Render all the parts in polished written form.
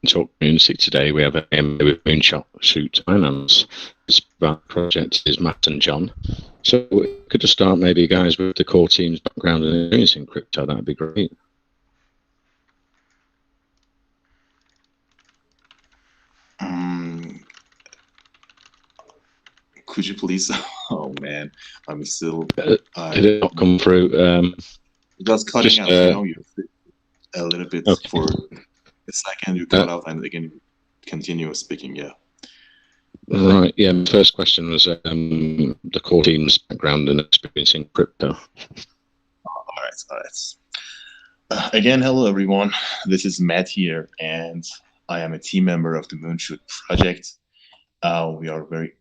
Talk Community today. We have a MA with Moonshot Finance. This project is Matt and John. So we could just start maybe, guys, with the core team's background and experience in crypto. That'd be great. Could you please? Oh man, I'm still. Did it not come through? Just cutting out. You're a little bit for a second. You cut out, and again, continue speaking. Yeah. Right. Yeah. My first question was the core team's background and experience in crypto. All right. Again, hello everyone. This is Matt here, and I am a team member of the MoonShoot project. We are very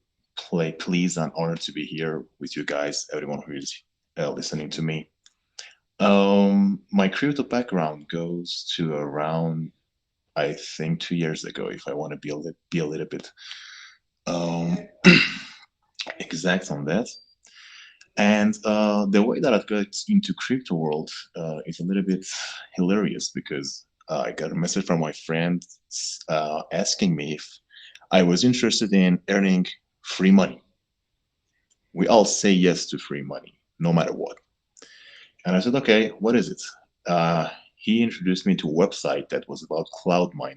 pleased and honored to be here with you guys, everyone who is listening to me. My crypto background goes to around, I think, 2 years ago, if I want to be a little bit exact on that. And the way that I got into crypto world is a little bit hilarious because I got a message from my friend asking me if I was interested in earning free money. We all say yes to free money, no matter what. And I said, okay, what is it? He introduced me to a website that was about cloud mining.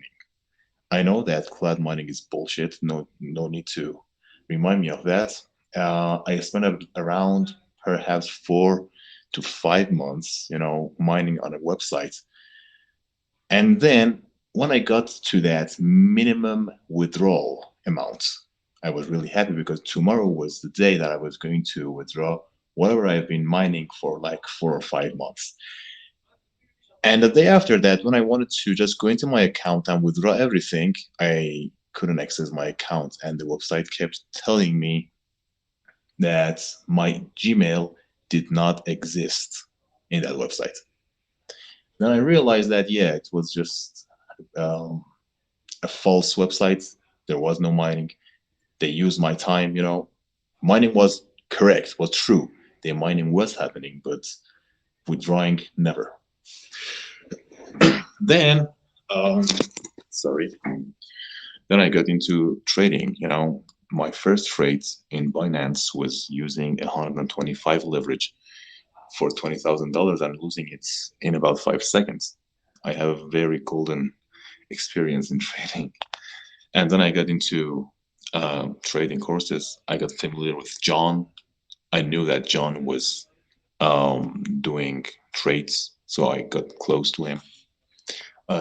I know that cloud mining is bullshit. No need to remind me of that. I spent around perhaps 4 to 5 months, mining on a website. And then when I got to that minimum withdrawal amount, I was really happy because tomorrow was the day that I was going to withdraw whatever I've been mining for like 4 or 5 months. And the day after that, when I wanted to just go into my account and withdraw everything, I couldn't access my account. And the website kept telling me that my Gmail did not exist in that website. Then I realized that, yeah, it was just a false website. There was no mining. They used my time, Mining was correct, was true. The mining was happening, but withdrawing, never. Then, sorry. Then I got into trading. My first trade in Binance was using 125 leverage for $20,000 and losing it in about 5 seconds. I have a very golden experience in trading. And then I got into trading courses. I got familiar with John. I knew that John was doing trades, so I got close to him.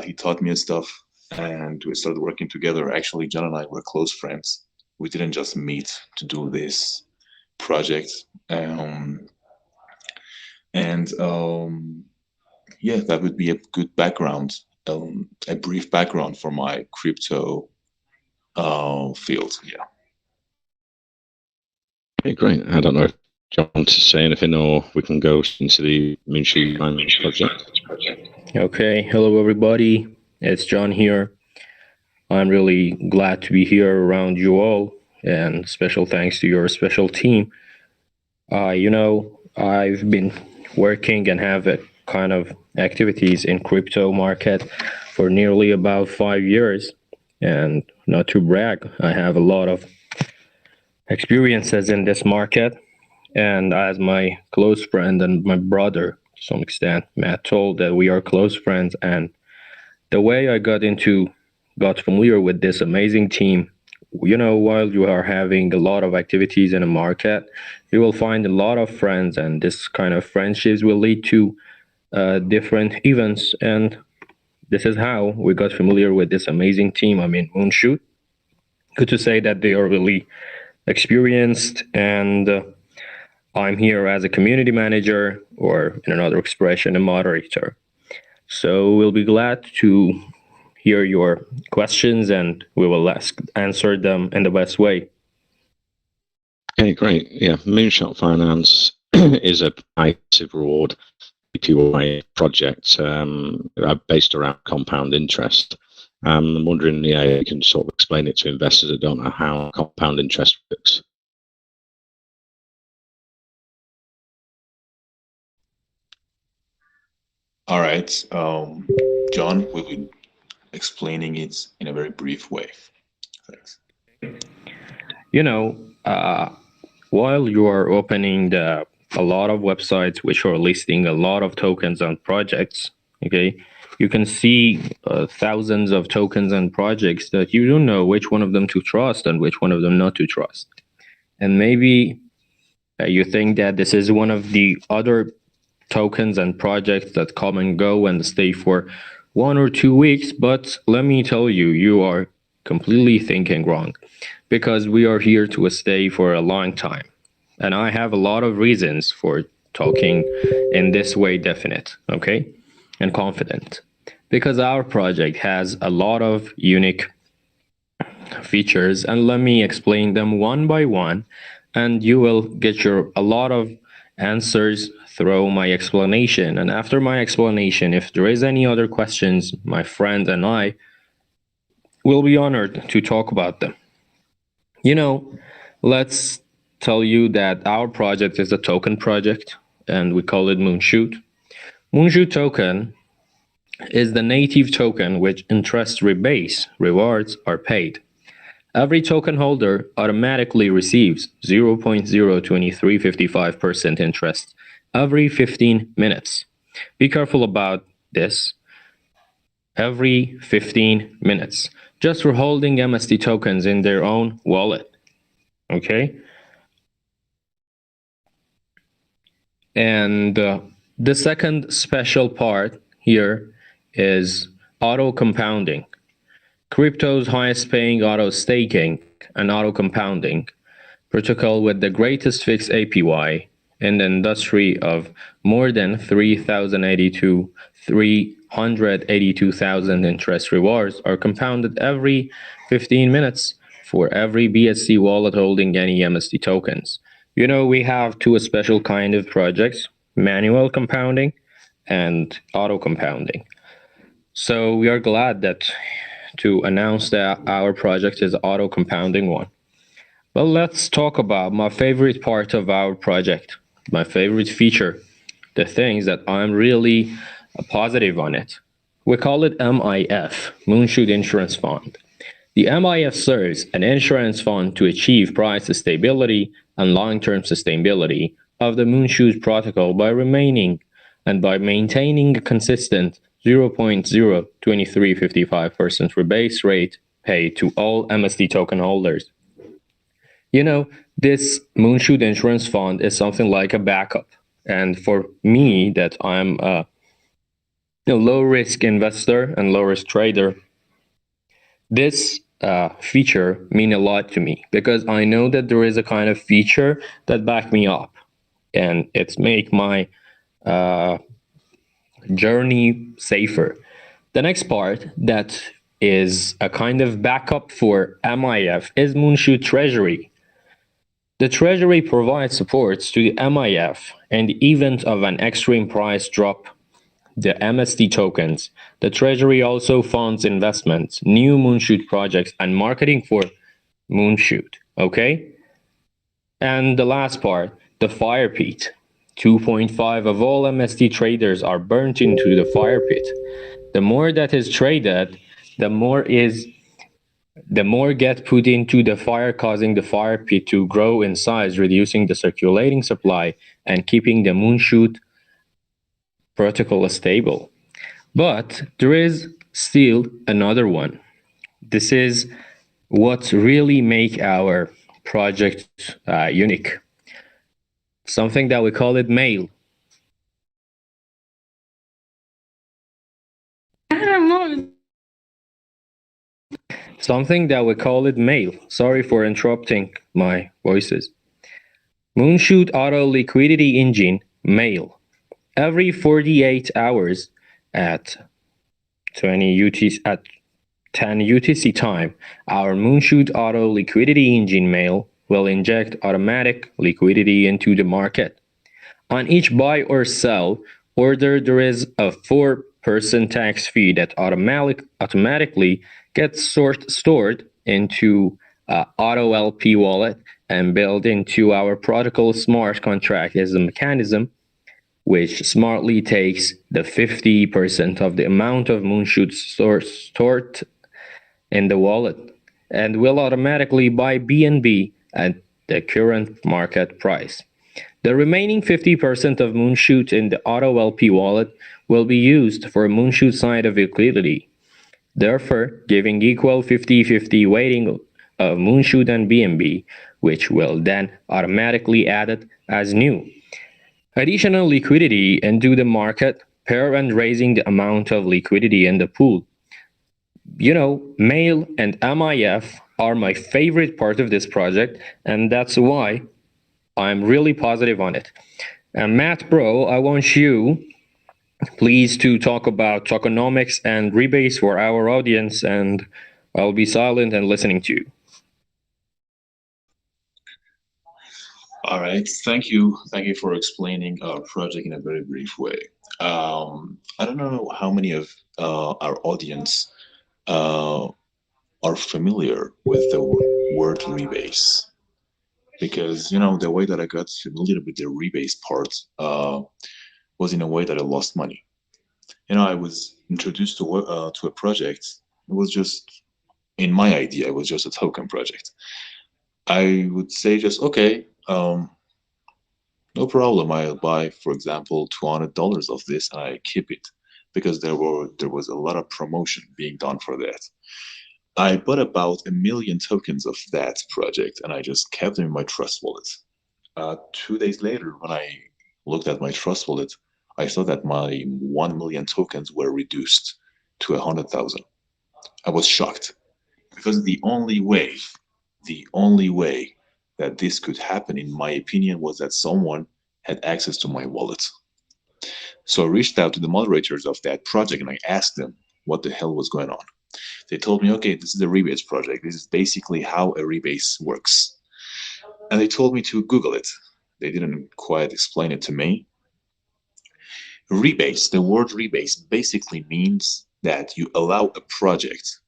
He taught me stuff, and we started working together. Actually, John and I were close friends. We didn't just meet to do this project. Yeah, that would be a good background, a brief background for my crypto field. Yeah. Okay, great. I don't know if John wants to say anything, or we can go into the MoonShoot Finance project. Okay, hello everybody. It's John here. I'm really glad to be here around you all, and special thanks to your special team. I've been working and have a kind of activities in crypto market for nearly about 5 years, and not to brag, I have a lot of experiences in this market. And as my close friend and my brother, to some extent, Matt told, that we are close friends. And the way I got familiar with this amazing team, while you are having a lot of activities in a market, you will find a lot of friends, and this kind of friendships will lead to different events. And this is how we got familiar with this amazing team. MoonShoot. Good to say that they are really experienced, and I'm here as a community manager, or in another expression, a moderator. So we'll be glad to hear your questions, and we will answer them in the best way. Okay, great. Yeah, Moonshot Finance is a passive reward APY project based around compound interest. I'm wondering, you can sort of explain it to investors that don't know how compound interest works. All right, John, will you explaining it in a very brief way. Thanks. You know, while you are opening a lot of websites which are listing a lot of tokens and projects, okay, you can see thousands of tokens and projects that you don't know which one of them to trust and which one of them not to trust. And maybe you think that this is one of the other tokens and projects that come and go and stay for 1 or 2 weeks, but let me tell you, you are completely thinking wrong, because we are here to stay for a long time. And I have a lot of reasons for talking in this way definite, okay, and confident, because our project has a lot of unique features, and let me explain them one by one, and you will get a lot of answers through my explanation. And after my explanation, if there is any other questions, my friend and I will be honored to talk about them. You know, let's tell you that our project is a token project, and we call it MoonShoot. MoonShoot token is the native token which interest rebase rewards are paid. Every token holder automatically receives 0.02355% interest every 15 minutes. Be careful about this. Every 15 minutes, just for holding MST tokens in their own wallet. Okay? And the second special part here is auto compounding. Crypto's highest paying auto staking and auto compounding protocol with the greatest fixed APY in the industry of more than 382,000 interest rewards are compounded every 15 minutes for every BSC wallet holding any MST tokens. You know, we have two special kind of projects, manual compounding and auto compounding. So we are glad to announce that our project is auto compounding one. But let's talk about my favorite part of our project, my favorite feature, the things that I'm really positive on it. We call it MIF, Moonshoot Insurance Fund. The MIF serves an insurance fund to achieve price stability and long-term sustainability of the Moonshoot protocol by maintaining a consistent 0.02355% rebase rate paid to all MST token holders. You know, this Moonshoot Insurance Fund is something like a backup. And for me, that I'm a low-risk investor and low-risk trader, this feature means a lot to me, because I know that there is a kind of feature that back me up, and it's make my journey safer. The next part that is a kind of backup for MIF is Moonshot Treasury. The Treasury provides supports to the MIF in the event of an extreme price drop the MST tokens. The Treasury also funds investments, new Moonshoot projects, and marketing for Moonshoot, okay? And the last part, the fire pit. 2.5 of all MST traders are burnt into the fire pit. The more that is traded, the more get put into the fire, causing the fire pit to grow in size, reducing the circulating supply and keeping the Moonshoot protocol stable. But there is still another one. This is what really make our project unique. Something that we call it mail. Something that we call it mail. Sorry for interrupting my voices. Moonshoot Auto Liquidity Engine Mail. Every 48 hours at 10 UTC time, our Moonshoot Auto Liquidity Engine Mail will inject automatic liquidity into the market. On each buy or sell order, there is a 4% tax fee that automatically gets stored into Auto LP wallet and built into our protocol smart contract as a mechanism which smartly takes the 50% of the amount of MoonShoot stored in the wallet and will automatically buy BNB at the current market price. The remaining 50% of MoonShoot in the Auto LP wallet will be used for MoonShoot side of liquidity, therefore giving equal 50-50 weighting of MoonShoot and BNB, which will then automatically add it as new. Additional liquidity into the market pair and raising the amount of liquidity in the pool. You know, MAIL and MIF are my favorite part of this project, and that's why I'm really positive on it. And Matt, bro, I want you please to talk about tokenomics and rebates for our audience, and I'll be silent and listening to you. All right, thank you. Thank you for explaining our project in a very brief way. I don't know how many of our audience are familiar with the word rebase, because, you know, the way that I got familiar with the rebase part was in a way that I lost money. You know, I was introduced to a project. It was just, in my idea, it was just a token project. I would say just, okay, no problem. I'll buy, for example, $200 of this and I keep it, because there was a lot of promotion being done for that. I bought about 1 million tokens of that project and I just kept them in my trust wallet. 2 days later, when I looked at my trust wallet, I saw that my 1 million tokens were reduced to 100,000. I was shocked, because the only way that this could happen, in my opinion, was that someone had access to my wallet. So I reached out to the moderators of that project and I asked them what the hell was going on. They told me, okay, this is a rebase project. This is basically how a rebase works. And they told me to Google it. They didn't quite explain it to me. Rebase, the word rebase basically means that you allow a project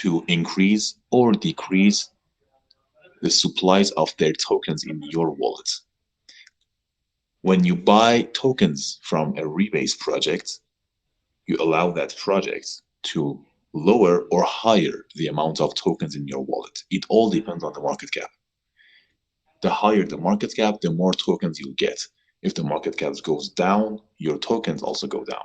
to increase or decrease the supplies of their tokens in your wallet. When you buy tokens from a rebase project, you allow that project to lower or higher the amount of tokens in your wallet. It all depends on the market cap. The higher the market cap, the more tokens you'll get. If the market cap goes down, your tokens also go down.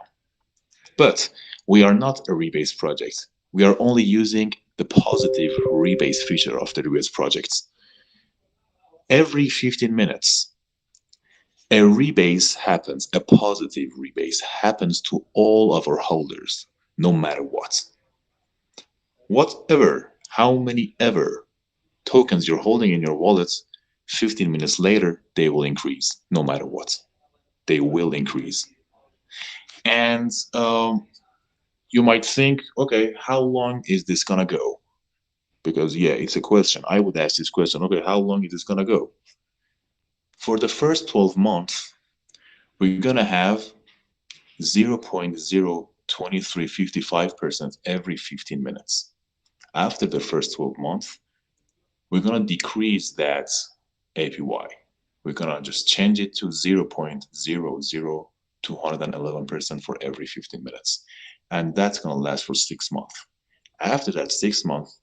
But we are not a rebase project. We are only using the positive rebase feature of the rebase projects. Every 15 minutes, a rebase happens, a positive rebase happens to all of our holders, no matter what. Whatever, how many ever tokens you're holding in your wallets, 15 minutes later, they will increase, no matter what. They will increase. And you might think, okay, how long is this gonna go? Because, yeah, it's a question. I would ask this question, okay, how long is this gonna go? For the first 12 months, we're gonna have 0.02355% every 15 minutes. After the first 12 months, we're gonna decrease that APY. We're gonna just change it to 0.00211% for every 15 minutes. And that's gonna last for 6 months. After that 6 months,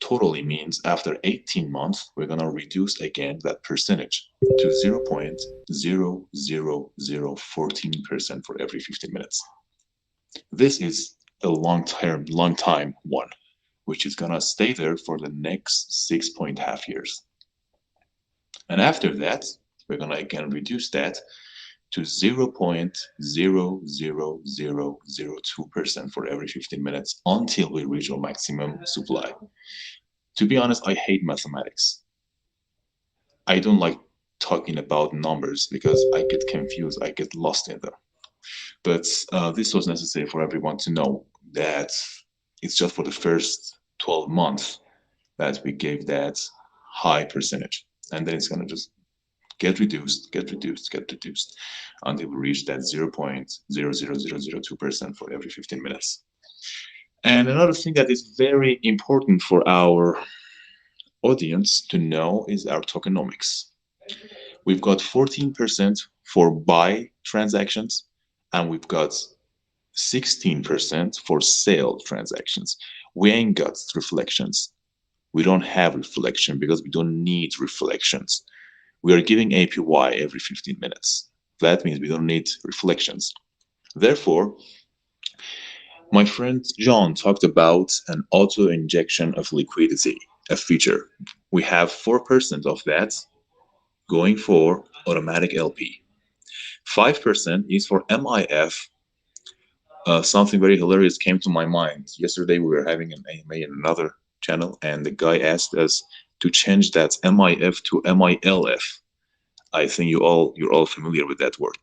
totally means after 18 months, we're gonna reduce again that percentage to 0.00014% for every 15 minutes. This is a long time one, which is gonna stay there for the next 6.5 years. And after that, we're gonna again reduce that to 0.00002% for every 15 minutes until we reach our maximum supply. To be honest, I hate mathematics. I don't like talking about numbers because I get confused, I get lost in them. But this was necessary for everyone to know that it's just for the first 12 months that we gave that high percentage. And then it's gonna just get reduced until we reach that 0.00002% for every 15 minutes. And another thing that is very important for our audience to know is our tokenomics. We've got 14% for buy transactions, and we've got 16% for sale transactions. We ain't got reflections. We don't have reflection because we don't need reflections. We are giving APY every 15 minutes. That means we don't need reflections. Therefore, my friend John talked about an auto injection of liquidity, a feature. We have 4% of that going for automatic LP. 5% is for MIF. Something very hilarious came to my mind. Yesterday we were having an AMA in another channel, and the guy asked us to change that MIF to MILF. I think you're all familiar with that word.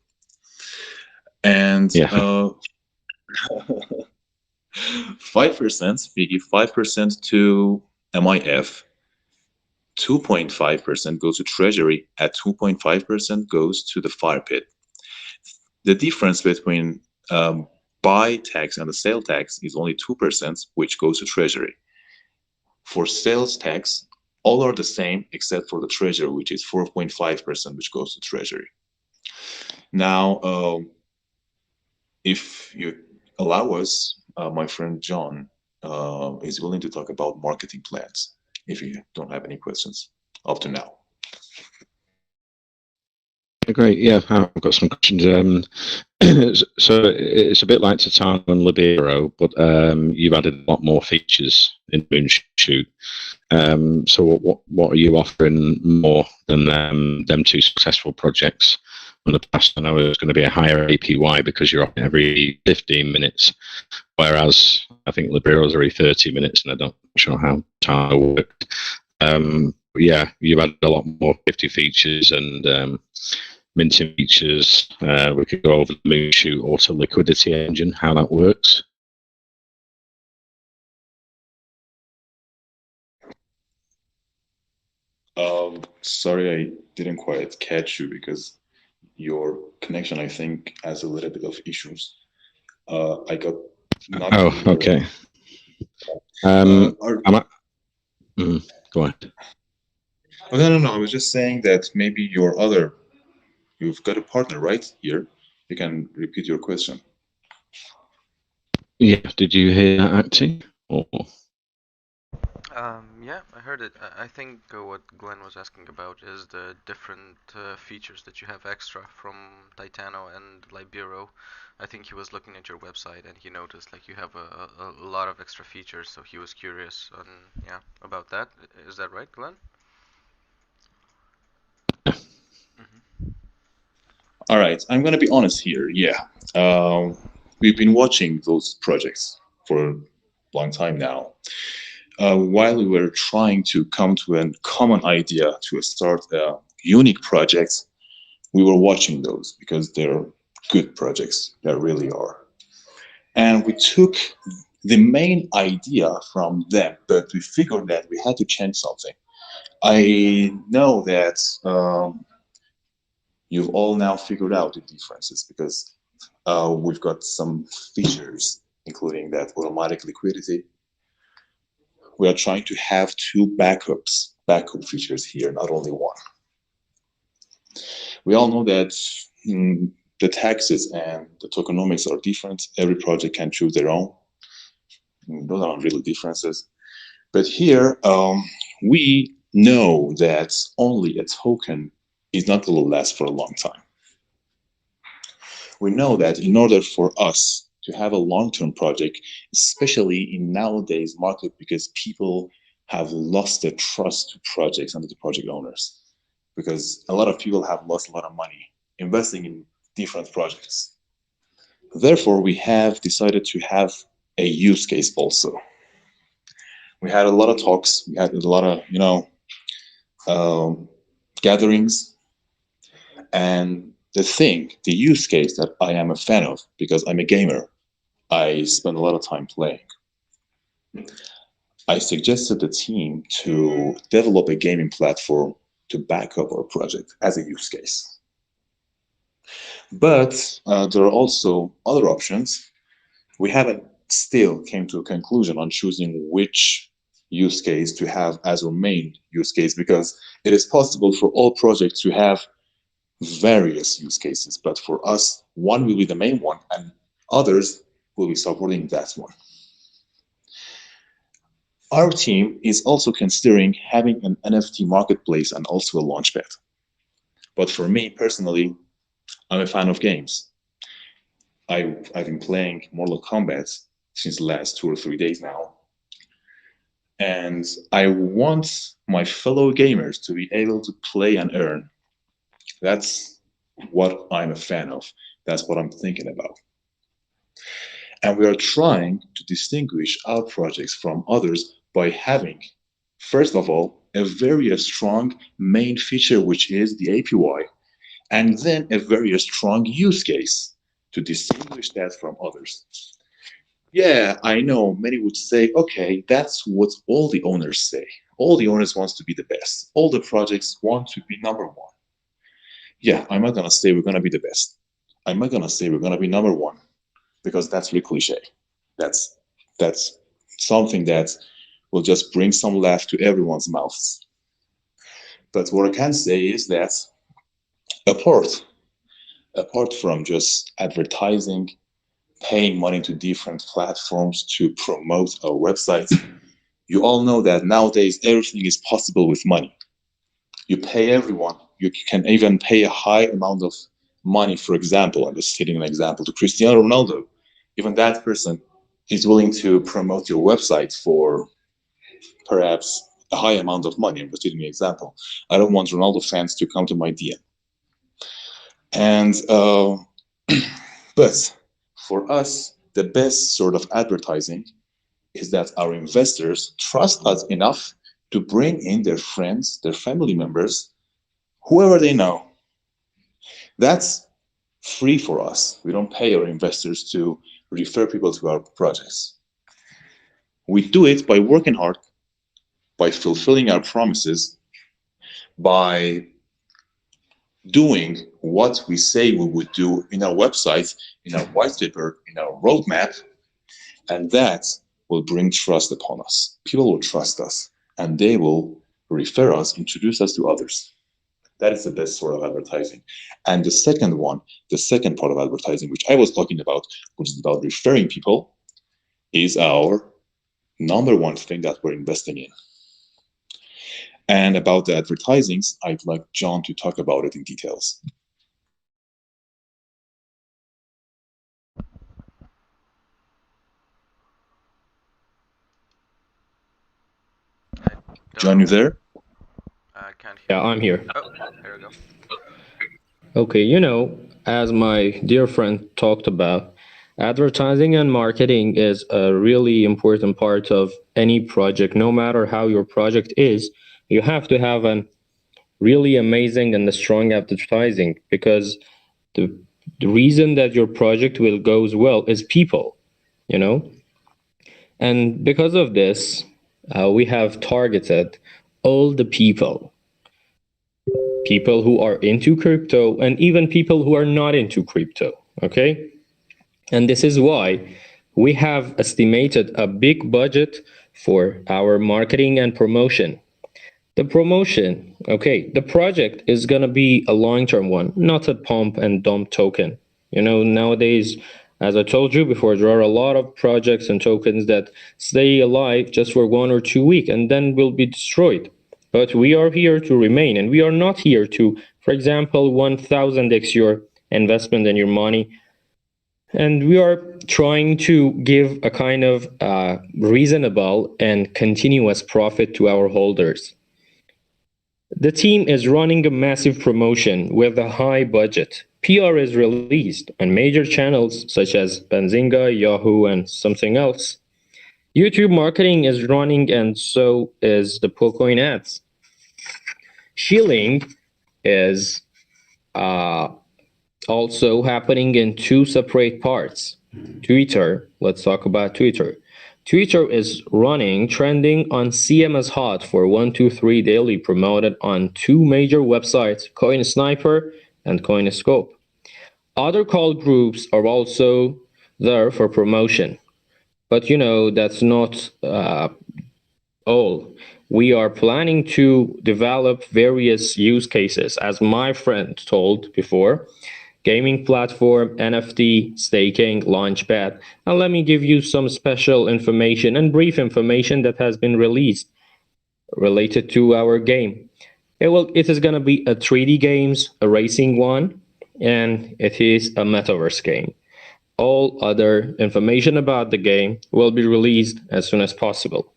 And Yeah. 5%, we give 5% to MIF, 2.5% goes to Treasury, at 2.5% goes to the fire pit. The difference between buy tax and the sale tax is only 2%, which goes to Treasury. For sales tax, all are the same except for the Treasury, which is 4.5%, which goes to Treasury. Now, if you allow us, my friend John is willing to talk about marketing plans, if you don't have any questions up to now. Great. Yeah, I've got some questions. So it's a bit like Tokenomics and Libero, but you've added a lot more features in MoonShoot. So what are you offering more than them two successful projects? In the past, I know it was going to be a higher APY because you're offering every 15 minutes, whereas I think Libero's every 30 minutes, and I'm not sure how Tana worked. Yeah, you've added a lot more 50 features and minting features. We could go over the MoonShoot auto liquidity engine, how that works. Sorry, I didn't quite catch you because your connection, I think, has a little bit of issues. I got not. Oh, okay. Go ahead. Oh, no. I was just saying that maybe you've got a partner right here. You can repeat your question. Yeah, did you hear that, Acti? Or... Yeah, I heard it. I think what Glenn was asking about is the different features that you have extra from Titano and Libero. I think he was looking at your website and he noticed like you have a lot of extra features, so he was curious on about that. Is that right, Glenn? All right, I'm gonna be honest here. Yeah, we've been watching those projects for a long time now. While we were trying to come to a common idea to start a unique project, we were watching those because they're good projects. They really are. And we took the main idea from them, but we figured that we had to change something. I know that you've all now figured out the differences because we've got some features, including that automatic liquidity. We are trying to have two backup features here, not only one. We all know that the taxes and the tokenomics are different. Every project can choose their own. Those aren't really differences. But here, we know that only a token is not going to last for a long time. We know that in order for us to have a long-term project, especially in nowadays market, because people have lost their trust to projects and to project owners, because a lot of people have lost a lot of money investing in different projects. Therefore, we have decided to have a use case also. We had a lot of talks, we had a lot of, gatherings, and the use case that I am a fan of, because I'm a gamer, I spend a lot of time playing. I suggested the team to develop a gaming platform to back up our project as a use case. But there are also other options. We haven't still came to a conclusion on choosing which use case to have as our main use case, because it is possible for all projects to have various use cases, but for us, one will be the main one, and others will be supporting that one. Our team is also considering having an NFT marketplace and also a launchpad. But for me personally, I'm a fan of games. I've been playing Mortal Kombat since the last 2 or 3 days now. And I want my fellow gamers to be able to play and earn. That's what I'm a fan of. That's what I'm thinking about. And we are trying to distinguish our projects from others by having, first of all, a very strong main feature, which is the APY, and then a very strong use case to distinguish that from others. Yeah, I know many would say, okay, that's what all the owners say. All the owners want to be the best. All the projects want to be number one. Yeah, I'm not going to say we're going to be the best. I'm not going to say we're going to be number one, because that's really cliche. That's something that will just bring some laugh to everyone's mouths. But what I can say is that apart from just advertising, paying money to different platforms to promote our website, you all know that nowadays everything is possible with money. You pay everyone. You can even pay a high amount of money. For example, I'm just stating an example, to Cristiano Ronaldo. Even that person is willing to promote your website for perhaps a high amount of money. I'm just giving you an example. I don't want Ronaldo fans to come to my DM. And but for us, the best sort of advertising is that our investors trust us enough to bring in their friends, their family members, whoever they know. That's free for us. We don't pay our investors to refer people to our projects. We do it by working hard, by fulfilling our promises, by doing what we say we would do in our website, in our white paper, in our roadmap, and that will bring trust upon us. People will trust us, and they will refer us, introduce us to others. That is the best sort of advertising. And the second part of advertising, which I was talking about, which is about referring people, is our number one thing that we're investing in. And about the advertisings, I'd like John to talk about it in details. John, you there? I can't hear. Yeah, I'm here. Oh, there we go. Okay, as my dear friend talked about, advertising and marketing is a really important part of any project. No matter how your project is, you have to have a really amazing and a strong advertising, because the reason that your project will goes well is people, And because of this, we have targeted all the people who are into crypto and even people who are not into crypto, okay? And this is why we have estimated a big budget for our marketing and promotion. The promotion, okay, the project is going to be a long-term one, not a pump and dump token. Nowadays, as I told you before, there are a lot of projects and tokens that stay alive just for 1 or 2 weeks and then will be destroyed. But we are here to remain, and we are not here to, for example, 1000x your investment and your money. And we are trying to give a kind of reasonable and continuous profit to our holders. The team is running a massive promotion with a high budget. PR is released on major channels such as Benzinga, Yahoo, and something else. YouTube marketing is running, and so is the Pocoin ads. Shilling is also happening in 2 separate parts. Twitter, let's talk about Twitter. Twitter is running trending on CMS Hot for 123 daily, promoted on 2 major websites, CoinSniper and Coinscope. Other call groups are also there for promotion. But that's not all. We are planning to develop various use cases, as my friend told before: gaming platform, NFT, staking, launchpad. And let me give you some special information and brief information that has been released related to our game. It is going to be a 3D games, a racing one, and it is a metaverse game. All other information about the game will be released as soon as possible.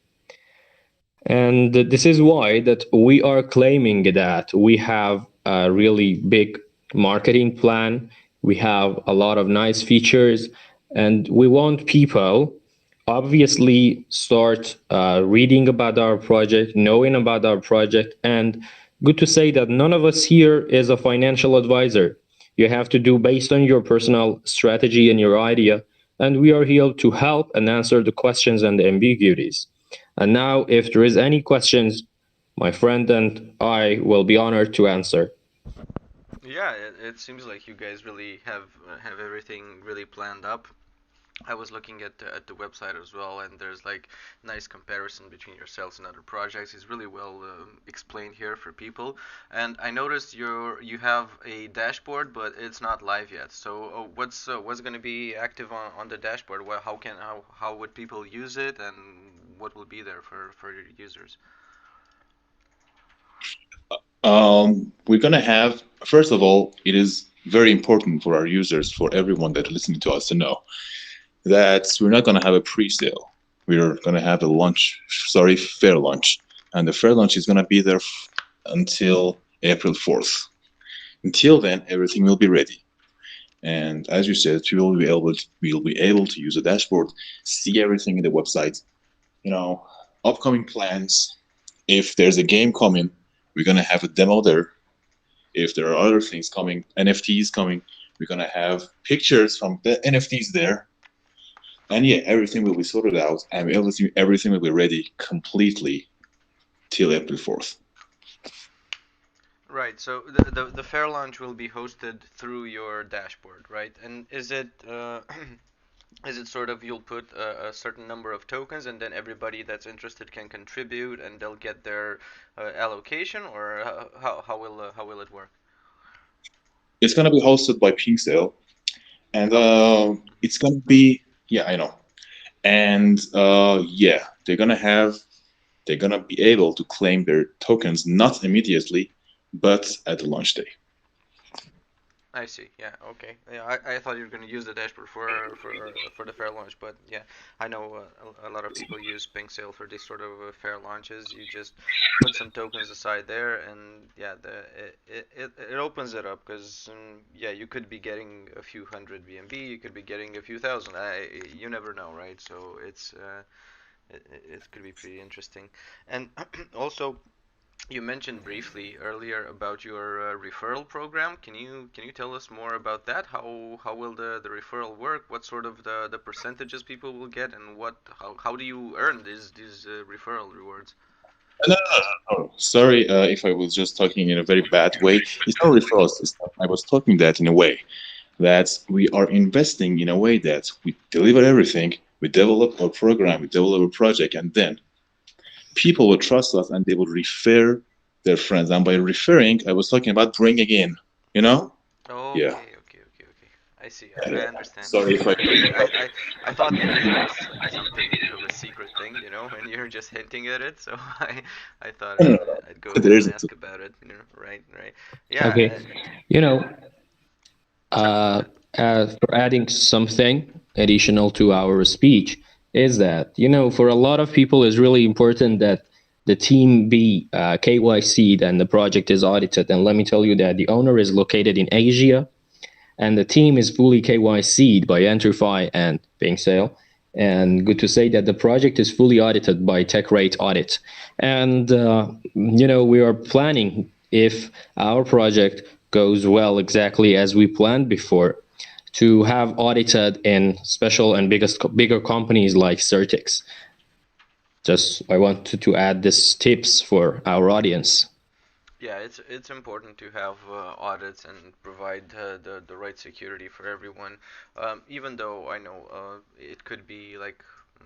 And this is why that we are claiming that we have a really big marketing plan. We have a lot of nice features, and we want people obviously start reading about our project, knowing about our project. And good to say that none of us here is a financial advisor. You have to do based on your personal strategy and your idea. And we are here to help and answer the questions and the ambiguities. And now, if there is any questions, my friend and I will be honored to answer. Yeah, it seems like you guys really have everything really planned up. I was looking at the website as well, and there's like nice comparison between yourselves and other projects. It's really well explained here for people. And I noticed you have a dashboard, but it's not live yet. So what's going to be active on the dashboard? Well, how would people use it, and what will be there for your users? We're gonna have, first of all, it is very important for our users, for everyone that's listening to us to know that we're not gonna have a pre-sale. We're gonna have a launch, sorry, fair launch, and the fair launch is gonna be there until April 4th. Until then, everything will be ready. And as you said, we'll be able to use the dashboard, see everything in the website, upcoming plans. If there's a game coming, we're gonna have a demo there. If there are other things coming, NFTs coming, we're gonna have pictures from the NFTs there. And yeah, everything will be sorted out, and everything will be ready completely till April 4th. Right. So the fair launch will be hosted through your dashboard, right? And is it is it sort of you'll put a certain number of tokens, and then everybody that's interested can contribute, and they'll get their allocation, or how will it work? It's gonna be hosted by Pinksail, and it's gonna be, yeah, I know, and yeah, they're gonna be able to claim their tokens not immediately, but at the launch day. I see. Yeah. Okay. Yeah. I thought you were going to use the dashboard for the fair launch, but yeah, I know a lot of people use Pink Sale for these sort of fair launches. You just put some tokens aside there, and yeah, it opens it up because yeah, you could be getting a few hundred BNB, you could be getting a few thousand. You never know, right? So it could be pretty interesting, and also. You mentioned briefly earlier about your referral program. Can you tell us more about that? How will the referral work? What sort of the percentages people will get, and how do you earn these referral rewards? No, no, no, no. Sorry if I was just talking in a very bad way. It's not a referral system. I was talking that in a way that we are investing in a way that we deliver everything, we develop our program, we develop a project, and then people will trust us and they will refer their friends. And by referring, I was talking about bringing in, you know? Yeah. Okay. I see. I understand. Sorry if I. Okay. I thought maybe it was something of a secret thing, and you're just hinting at it. So I thought I'd go ahead There and is. ask about it. Right. Yeah. Okay, you know, Sure. Go ahead. for adding something additional to our speech is that, for a lot of people, it's really important that the team be KYC'd and the project is audited. And let me tell you that the owner is located in Asia, and the team is fully KYC'd by Enterfi and PinkSale. And good to say that the project is fully audited by TechRate Audit. And, we are planning, if our project goes well exactly as we planned before, to have audited in special and bigger companies like Certix. Just I wanted to add this tips for our audience. Yeah, it's important to have audits and provide the right security for everyone. Even though I know it could be like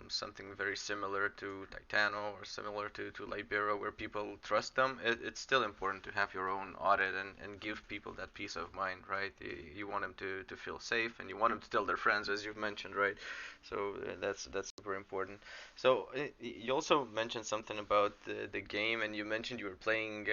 something very similar to Titano or similar to Libero, where people trust them, it's still important to have your own audit and give people that peace of mind, right? You want them to feel safe, and you want them to tell their friends, as you've mentioned, right? So that's super important. So you also mentioned something about the game, and you mentioned you were playing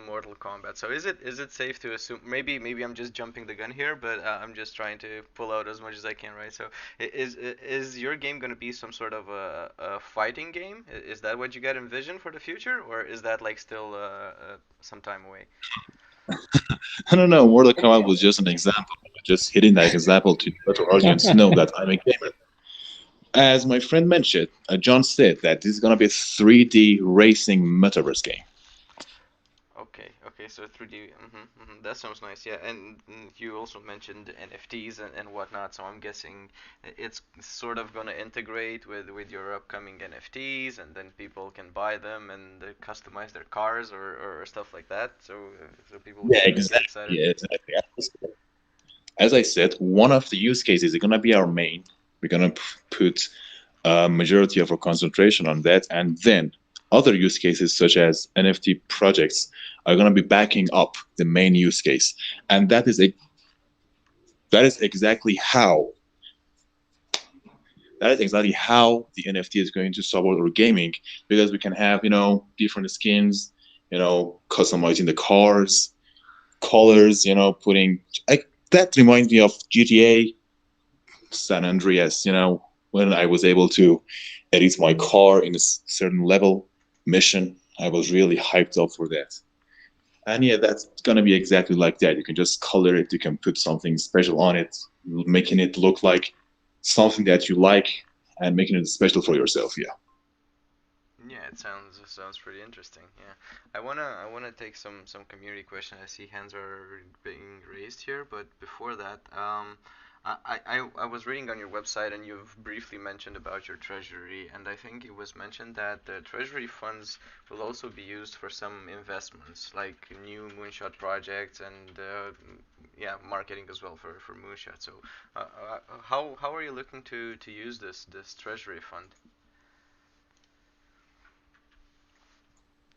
Mortal Kombat. So is it safe to assume? Maybe I'm just jumping the gun here, but I'm just trying to pull out as much as I can, right? So is your game going to be some sort of a fighting game? Is that what you got envisioned for the future, or is that like still some time away? I don't know. Mortal Kombat was just an example. Just hitting that example to let our audience know that I'm a gamer. As my friend mentioned, John said that this is going to be a 3D racing metaverse game. Okay, so 3D, that sounds nice, yeah. And you also mentioned NFTs and whatnot, so I'm guessing it's sort of gonna integrate with your upcoming NFTs, and then people can buy them and customize their cars or stuff like that. So people Yeah, can get exactly. excited. Yeah, exactly. As I said, one of the use cases is going to be our main. We're going to put a majority of our concentration on that, and then other use cases such as NFT projects are going to be backing up the main use case, and that is exactly how the NFT is going to support our gaming, because we can have different skins, customizing the cars, colors, putting that reminds me of GTA San Andreas, when I was able to edit my car in a certain level mission. I was really hyped up for that. And yeah, that's going to be exactly like that. You can just color it, you can put something special on it, making it look like something that you like and making it special for yourself. Yeah. Yeah, it sounds pretty interesting. Yeah, I wanna take some community questions. I see hands are being raised here, but before that, I was reading on your website, and you've briefly mentioned about your treasury, and I think it was mentioned that the treasury funds will also be used for some investments, like new Moonshot projects and yeah, marketing as well for Moonshot. So, how are you looking to use this treasury fund?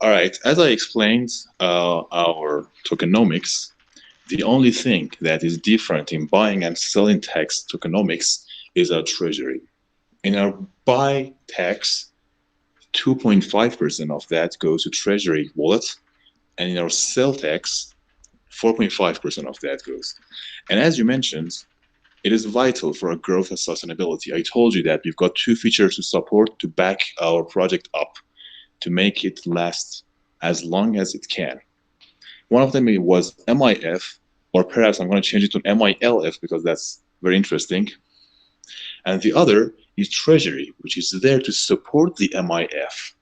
All right. As I explained, our tokenomics, the only thing that is different in buying and selling tax tokenomics is our treasury. In our buy tax, 2.5% of that goes to treasury wallet, and in our sell tax, 4.5% of that goes. And as you mentioned, it is vital for our growth and sustainability. I told you that we've got two features to support to back our project up, to make it last as long as it can. One of them was MIF, or perhaps I'm going to change it to MILF because that's very interesting. And the other is Treasury, which is there to support the MIF.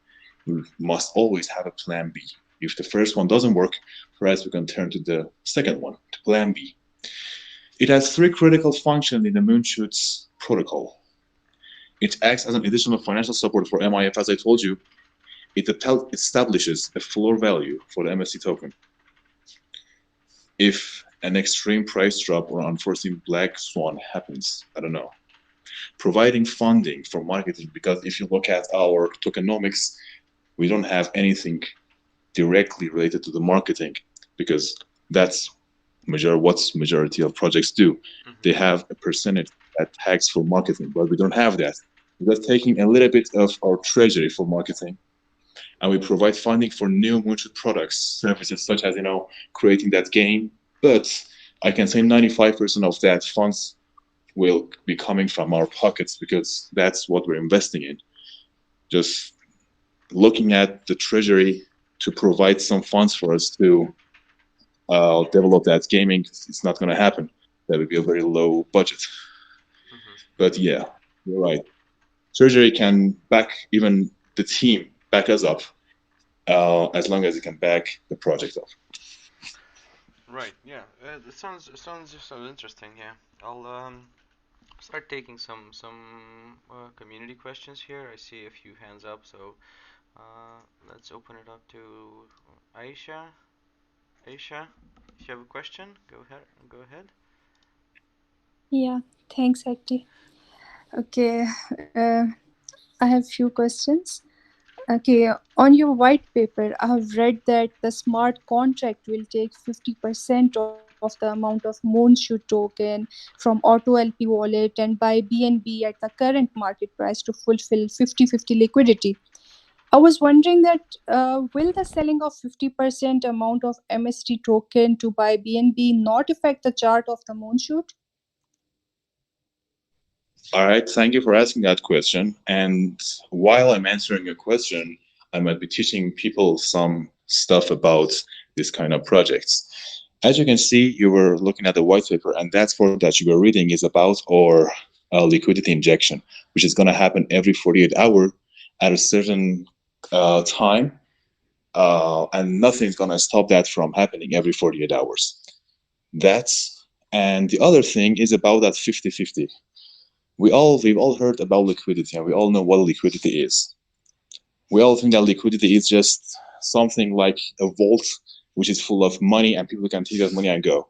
We must always have a plan B. If the first one doesn't work, perhaps we can turn to the second one, to plan B. It has three critical functions in the MoonShoot's protocol. It acts as an additional financial support for MIF, as I told you. It establishes a floor value for the MSC token. If an extreme price drop or unforeseen black swan happens, I don't know. Providing funding for marketing, because if you look at our tokenomics, we don't have anything directly related to the marketing, because that's what majority of projects do. They have a percentage that tags for marketing, but we don't have that. We're taking a little bit of our treasury for marketing, and we provide funding for new MoonShoot products, services such as creating that game. But I can say 95% of that funds will be coming from our pockets, because that's what we're investing in. Just looking at the treasury to provide some funds for us to develop that gaming, it's not going to happen. That would be a very low budget. But yeah, you're right. Treasury can back even the team, back us up, as long as it can back the project up. Right. Yeah. It sounds interesting. Yeah. I'll start taking some community questions here. I see a few hands up, so let's open it up to Aisha. Aisha, if you have a question, go ahead. Go ahead. Yeah, thanks, Acti. Okay, I have few questions. Okay, on your white paper, I have read that the smart contract will take 50% of the amount of Moonshot token from Auto LP wallet and buy BNB at the current market price to fulfill 50-50 liquidity. I was wondering that will the selling of 50% amount of MST token to buy BNB not affect the chart of the Moonshot? All right, thank you for asking that question. And while I'm answering your question, I might be teaching people some stuff about this kind of projects. As you can see, you were looking at the white paper, and that part that you were reading is about our liquidity injection, which is going to happen every 48 hours at a certain time, and nothing's going to stop that from happening every 48 hours. And the other thing is about that 50-50. We've all heard about liquidity, and we all know what liquidity is. We all think that liquidity is just something like a vault which is full of money and people can take that money and go.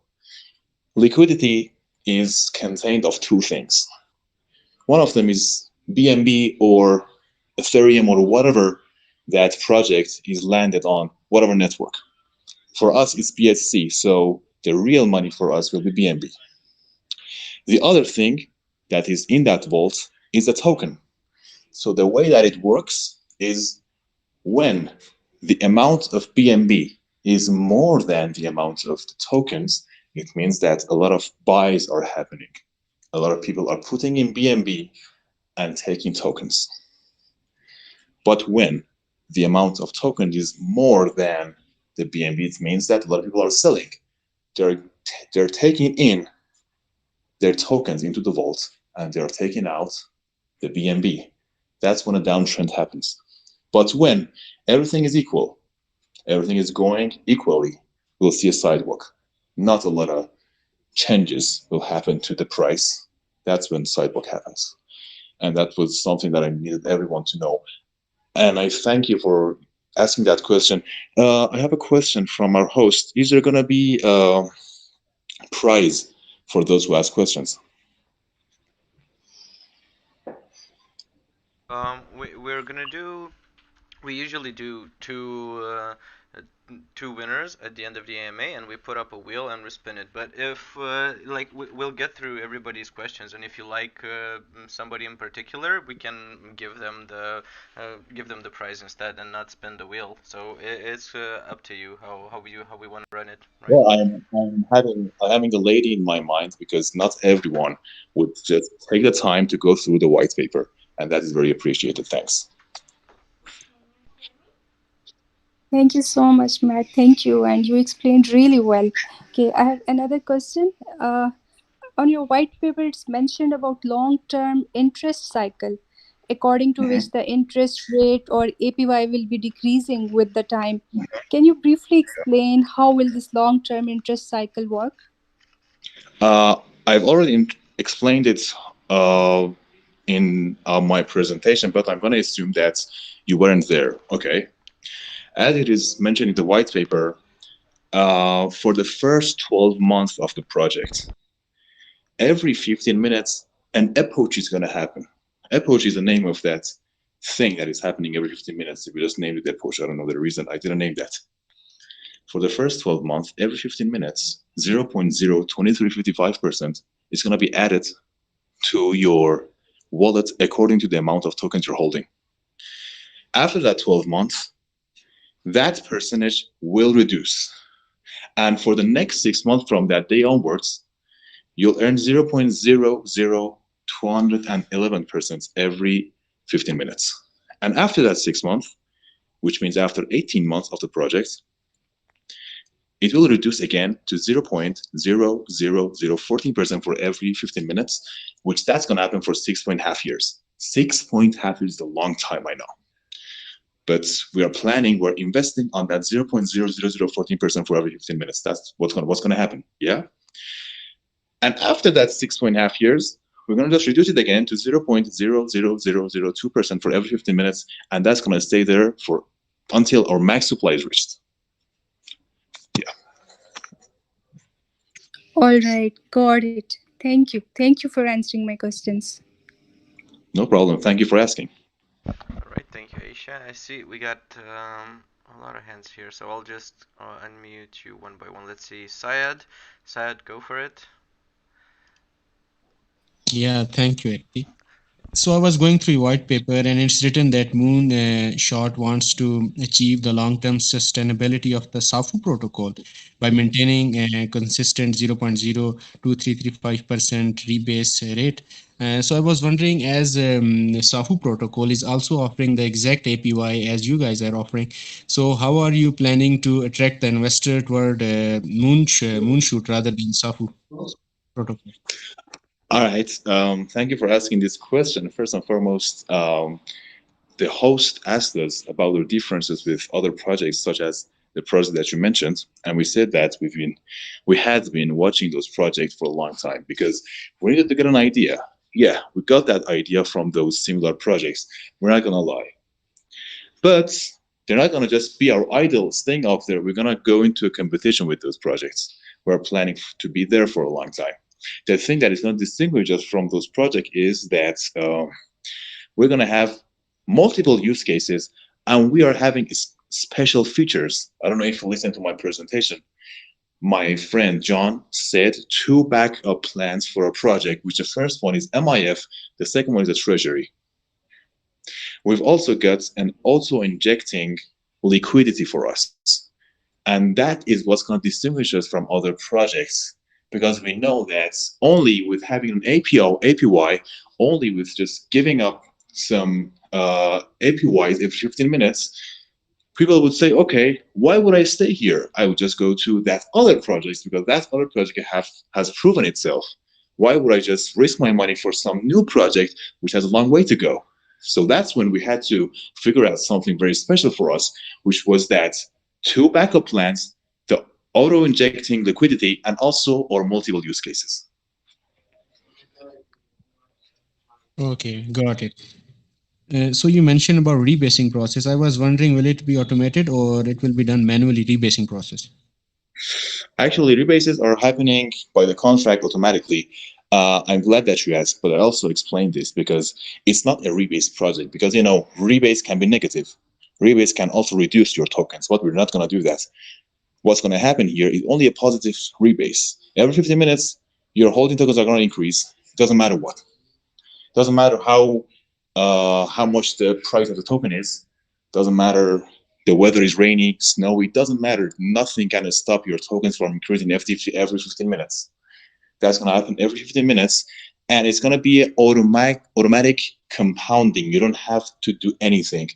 Liquidity is contained of two things. One of them is BNB or Ethereum or whatever that project is landed on, whatever network. For us, it's BSC, so the real money for us will be BNB. The other thing that is in that vault is a token. So the way that it works is when the amount of BNB is more than the amount of the tokens, it means that a lot of buys are happening. A lot of people are putting in BNB and taking tokens. But when the amount of tokens is more than the BNB, it means that a lot of people are selling. They're taking in their tokens into the vault and they're taking out the BNB. That's when a downtrend happens. But when everything is equal, everything is going equally, we'll see a sidewalk. Not a lot of changes will happen to the price. That's when sidewalk happens. And that was something that I needed everyone to know. And I thank you for asking that question. I have a question from our host. Is there going to be a prize for those who ask questions? We're gonna do. We usually do two winners at the end of the AMA, and we put up a wheel and we spin it. But if we'll get through everybody's questions, and if you like somebody in particular, we can give them the prize instead and not spin the wheel. So it's up to you how we want to run it. Right? Well, I'm having a lady in my mind because not everyone would just take the time to go through the white paper, and that is very appreciated. Thanks. Thank you so much, Matt. Thank you. And you explained really well. Okay, I have another question. On your white paper, it's mentioned about long-term interest cycle, according to which the interest rate or APY will be decreasing with the time. Can you briefly explain how will this long-term interest cycle work? I've already explained it in my presentation, but I'm going to assume that you weren't there. Okay. As it is mentioned in the white paper, for the first 12 months of the project, every 15 minutes, an epoch is going to happen. Epoch is the name of that thing that is happening every 15 minutes. If we just named it epoch, I don't know the reason I didn't name that. For the first 12 months, every 15 minutes, 0.02355% is going to be added to your wallet according to the amount of tokens you're holding. After that 12 months, that percentage will reduce. And for the next 6 months from that day onwards, you'll earn 0.00211% every 15 minutes. And after that 6 months, which means after 18 months of the project, it will reduce again to 0.00014% for every 15 minutes, which that's going to happen for 6.5 years. 6.5 years is a long time, I know. But we're investing on that 0.00014% for every 15 minutes. That's what's going to happen, yeah? And after that 6.5 years, we're going to just reduce it again to 0.00002% for every 15 minutes, and that's going to stay there until our max supply is reached. Yeah. All right, got it. Thank you. Thank you for answering my questions. No problem. Thank you for asking. All right, thank you, Aisha. I see we got a lot of hands here, so I'll just unmute you one by one. Let's see, Syed. Syed, go for it. Yeah, thank you, Ekti. So I was going through your white paper, and it's written that Moonshot wants to achieve the long-term sustainability of the SAFU protocol by maintaining a consistent 0.02335% rebase rate. So I was wondering, as SAFU protocol is also offering the exact APY as you guys are offering, so how are you planning to attract the investor toward Moonshoot rather than SAFU protocol? All right. Thank you for asking this question. First and foremost, the host asked us about the differences with other projects, such as the project that you mentioned, and we said that we had been watching those projects for a long time because we needed to get an idea. Yeah, we got that idea from those similar projects. We're not gonna lie, but they're not gonna just be our idol staying up there. We're gonna go into a competition with those projects. We're planning to be there for a long time. The thing that is going to distinguish us from those projects is that we're going to have multiple use cases and we are having special features. I don't know if you listened to my presentation. My friend John said 2 backup plans for a project, which the first one is MIF, the second one is a treasury. We've also got an auto-injecting liquidity for us. And that is what's going to distinguish us from other projects, because we know that only with having an APY, only with just giving up some APYs every 15 minutes, people would say, okay, why would I stay here? I would just go to that other project because that other project has proven itself. Why would I just risk my money for some new project which has a long way to go? So that's when we had to figure out something very special for us, which was that 2 backup plans, the auto-injecting liquidity, and also our multiple use cases. Okay, got it. So you mentioned about rebasing process. I was wondering, will it be automated or it will be done manually, rebasing process? Actually, rebases are happening by the contract automatically. I'm glad that you asked, but I also explained this because it's not a rebase project, because rebase can be negative. Rebase can also reduce your tokens, but we're not going to do that. What's going to happen here is only a positive rebase. Every 15 minutes, your holding tokens are going to increase. It doesn't matter what. It doesn't matter how much the price of the token is. It doesn't matter the weather is rainy, snowy. It doesn't matter. Nothing can stop your tokens from increasing FTP every 15 minutes. That's going to happen every 15 minutes. And it's going to be automatic compounding. You don't have to do anything.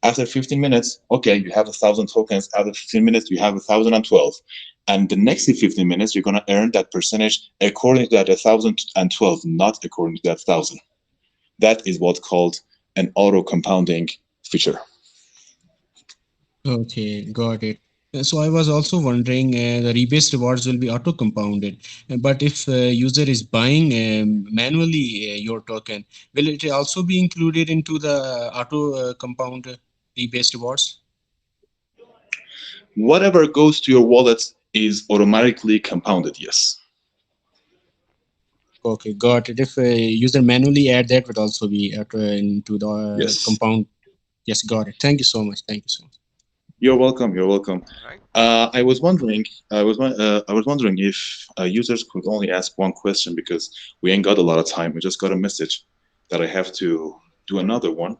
After 15 minutes, okay, you have 1,000 tokens. After 15 minutes, you have 1,012. And the next 15 minutes, you're going to earn that percentage according to that 1,012, not according to that 1,000. That is what's called an auto compounding feature. Okay, got it. So I was also wondering, the rebase rewards will be auto compounded, but if user is buying manually your token, will it also be included into the auto compound rebase rewards? Whatever goes to your wallet is automatically compounded, yes. Okay, got it. If a user manually add, that would also be into the Yes. compound. Yes, got it. Thank you so much. Thank you so much. You're welcome. You're welcome. Right. I was wondering if users could only ask one question, because we ain't got a lot of time. We just got a message that I have to do another one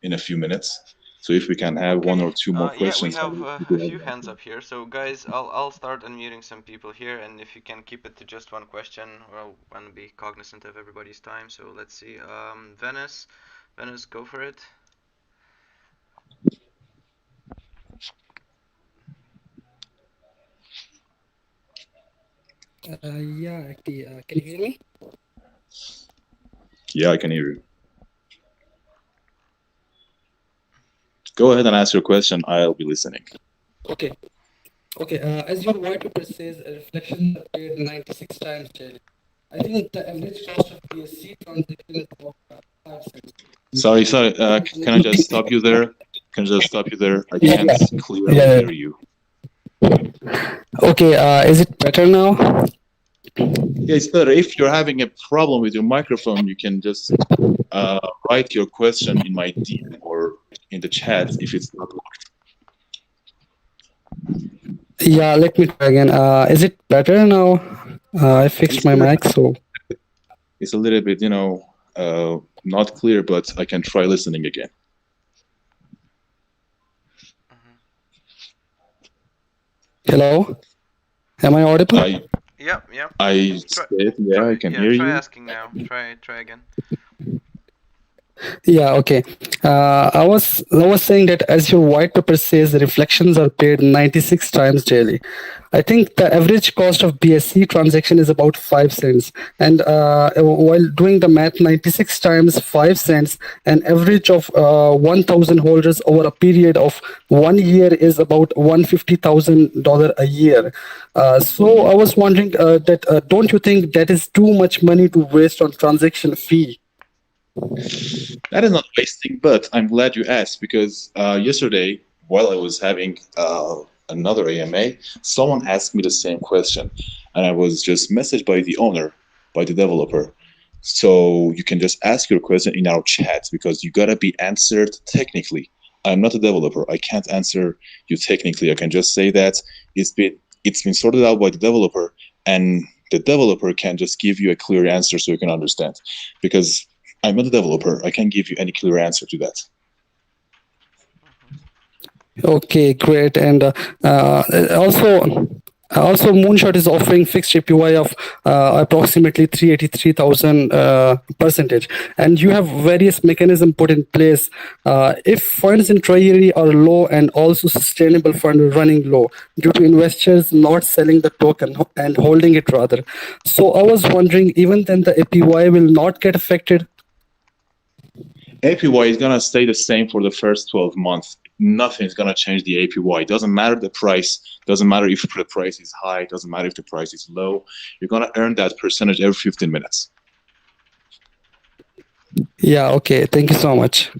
in a few minutes. So if we can have one or two more questions. Yeah, we have a few hands up here. So guys, I'll start unmuting some people here, and if you can keep it to just one question, well, I want to be cognizant of everybody's time. So let's see. Venice, go for it. Yeah, actually, can you hear me? Yeah, I can hear you. Go ahead and ask your question. I'll be listening. Okay. As your white paper says, a reflection appeared 96 times daily. I think the average cost of BSC transaction is about 5 cents. Sorry. Can I just stop you there? I can't clearly hear you. Okay, is it better now? Yeah, it's better. If you're having a problem with your microphone, you can just write your question in my DM or in the chat if it's not working. Yeah, let me try again. Is it better now? I fixed my mic, so. It's a little bit, not clear, but I can try listening again. Hello? Am I audible? Yeah. I said, I can hear you. Try asking now. Try again. Yeah, okay. I was saying that as your white paper says, the reflections are paid 96 times daily. I think the average cost of BSC transaction is about 5 cents. And while doing the math, 96 times 5 cents, an average of 1,000 holders over a period of 1 year is about $150,000 a year. So I was wondering that don't you think that is too much money to waste on transaction fee? That is not wasting, but I'm glad you asked because yesterday, while I was having another AMA, someone asked me the same question, and I was just messaged by the owner, by the developer. So you can just ask your question in our chat because you gotta be answered technically. I'm not a developer. I can't answer you technically. I can just say that it's been sorted out by the developer, and the developer can just give you a clear answer so you can understand. Because I'm not a developer. I can't give you any clear answer to that. Okay, great. And also Moonshot is offering fixed APY of approximately 383,000 percentage. And you have various mechanisms put in place. If funds in treasury are low and also sustainable fund running low due to investors not selling the token and holding it rather. So I was wondering, even then the APY will not get affected? APY is going to stay the same for the first 12 months. Nothing's going to change the APY. It doesn't matter the price. Doesn't matter if the price is high. Doesn't matter if the price is low. You're going to earn that percentage every 15 minutes. Yeah, okay. Thank you so much.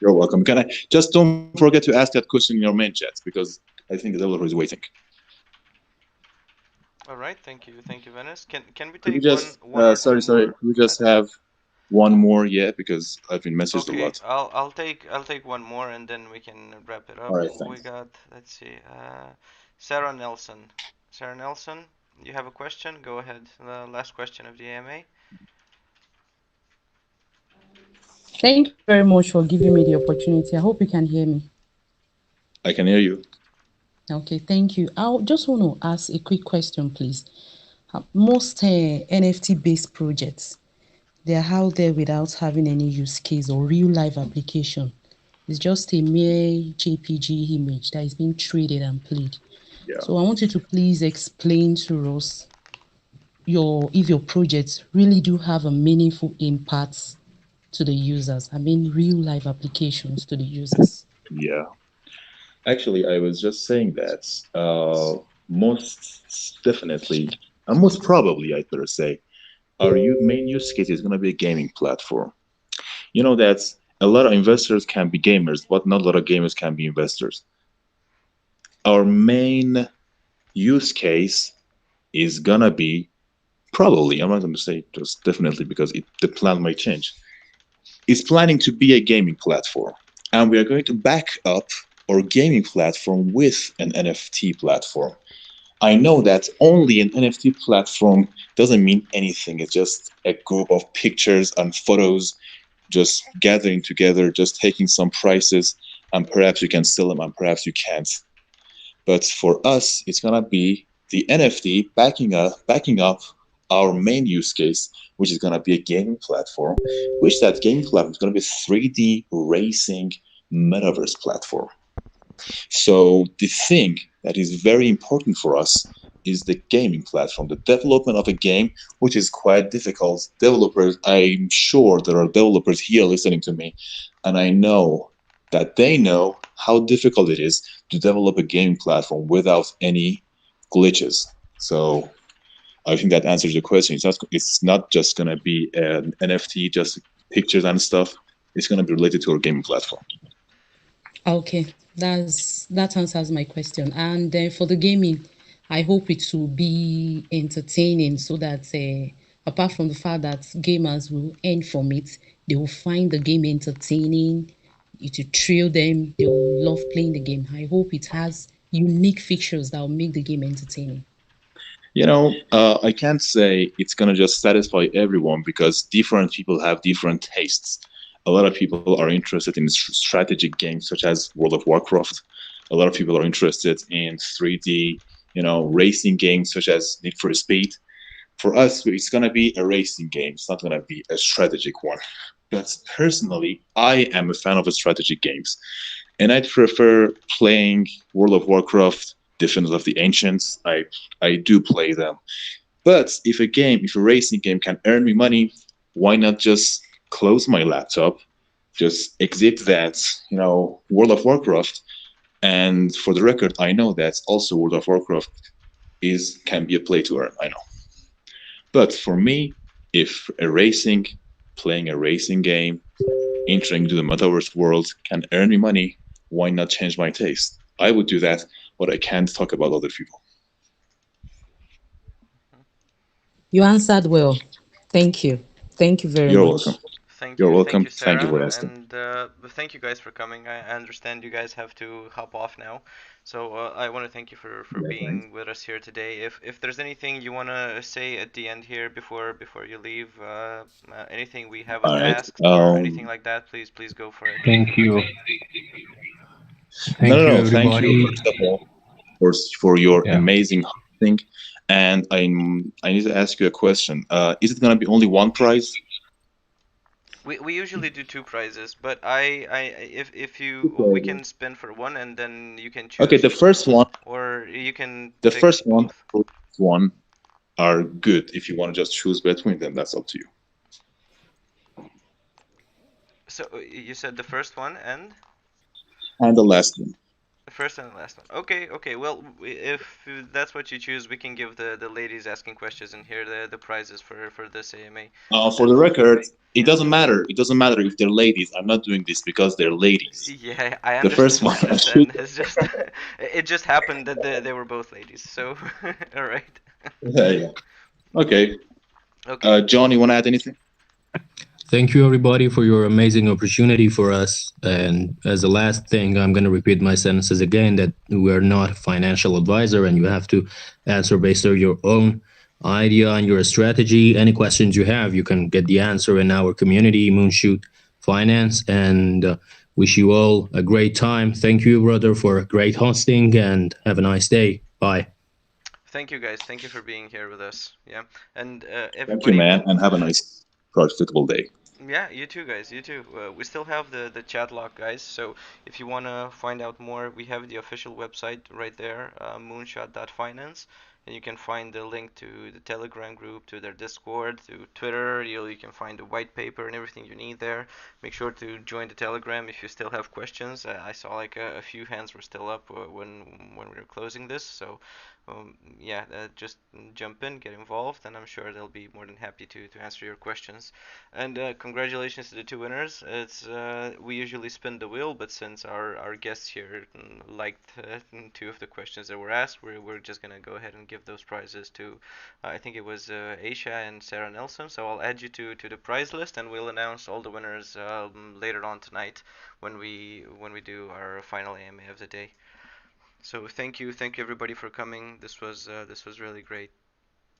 You're welcome. Can I just don't forget to ask that question in your main chat because I think the developer is waiting. All right. Thank you, Venice. Can we take one? Sorry. We just have one more yet because I've been messaged a lot. I'll take one more and then we can wrap it up. All right, we got, let's see, Sarah Nelson. Sarah Nelson, you have a question? Go ahead. The last question of the AMA. Thank you very much for giving me the opportunity. I hope you can hear me. I can hear you. Okay, thank you. I just want to ask a quick question, please. Most NFT-based projects, they're out there without having any use case or real life application. It's just a mere JPG image that is being traded and played. Yeah. So I want you to please explain to us if your projects really do have a meaningful impact to the users. I mean, real life applications to the users. Yeah. Actually, I was just saying that most definitely, and most probably, I'd better say, our main use case is going to be a gaming platform. You know that a lot of investors can be gamers, but not a lot of gamers can be investors. Our main use case is going to be probably, I'm not going to say just definitely because the plan might change. It's planning to be a gaming platform. And we are going to back up our gaming platform with an NFT platform. I know that only an NFT platform doesn't mean anything. It's just a group of pictures and photos just gathering together, just taking some prices, and perhaps you can sell them and perhaps you can't. But for us, it's going to be the NFT backing up our main use case, which is going to be a gaming platform, which that gaming platform is going to be a 3D racing metaverse platform. So the thing that is very important for us is the gaming platform, the development of a game, which is quite difficult. Developers, I'm sure there are developers here listening to me, and I know that they know how difficult it is to develop a gaming platform without any glitches. So I think that answers your question. It's not just going to be an NFT, just pictures and stuff. It's going to be related to our gaming platform. Okay, that answers my question. And for the gaming, I hope it will be entertaining so that apart from the fact that gamers will earn from it, they will find the game entertaining, it will thrill them, they will love playing the game. I hope it has unique features that will make the game entertaining. I can't say it's gonna just satisfy everyone because different people have different tastes. A lot of people are interested in strategic games such as World of Warcraft. A lot of people are interested in 3D, racing games such as Need for Speed. For us, it's gonna be a racing game. It's not gonna be a strategic one. But personally, I am a fan of strategic games, and I'd prefer playing World of Warcraft, Defenders of the Ancients. I do play them. But if a racing game can earn me money, why not just close my laptop, just exit that, World of Warcraft. And for the record, I know that also World of Warcraft can be a play to earn. I know. But for me, if playing a racing game, entering into the metaverse world can earn me money, why not change my taste? I would do that, but I can't talk about other people. You answered well. Thank you. Thank you very You're much. welcome. Thank You're you, thank welcome. you, Thank you Sarah, for asking. and thank you guys for coming. I understand you guys have to hop off now, so I want to thank you for Yeah, thanks. being with us here today. If there's anything you want to say at the end here before you leave, anything we haven't All right. asked or anything like that, please go for it. Thank you. No, Thank no, you, no. Thank you, everybody. first of all, for your Yeah. amazing hosting. And I need to ask you a question. Is it gonna be only one prize? We usually do two prizes, but if we can spin for one and then you can Okay, choose, or you can the pick first one, both. one are good. If you want to just choose between them, that's up to you. So you said the first one and And the last one. the first and the last one. Okay. Well, if that's what you choose, we can give the ladies asking questions in here the prizes for this AMA. For the record, it doesn't matter. It doesn't matter if they're ladies. I'm not doing this because they're ladies. Yeah, I The first understand. one, I understand. It's just it just happened that they were both ladies. So all right. yeah. Okay. Okay. John, you want to add anything? Thank you, everybody, for your amazing opportunity for us. And as a last thing, I'm going to repeat my sentences again that we're not a financial advisor and you have to answer based on your own idea and your strategy. Any questions you have, you can get the answer in our community, MoonShoot Finance. And wish you all a great time. Thank you, brother, for great hosting and have a nice day. Bye. Thank you guys. Thank you for being here with us. Yeah, and Thank you, everybody. man, and have a nice, profitable day. Yeah, you too, guys. You too. We still have the chat lock, guys. So if you wanna find out more, we have the official website right there, moonshot.finance, and you can find the link to the Telegram group, to their Discord, to Twitter. You can find the white paper and everything you need there. Make sure to join the Telegram if you still have questions. I saw like a few hands were still up when we were closing this. So yeah, just jump in, get involved, and I'm sure they'll be more than happy to answer your questions. And congratulations to the two winners. It's we usually spin the wheel, but since our guests here liked two of the questions that were asked, we're just gonna go ahead and give those prizes to I think it was Aisha and Sarah Nelson. So I'll add you to the prize list, and we'll announce all the winners later on tonight when we do our final AMA of the day. So thank you everybody for coming. This was really great.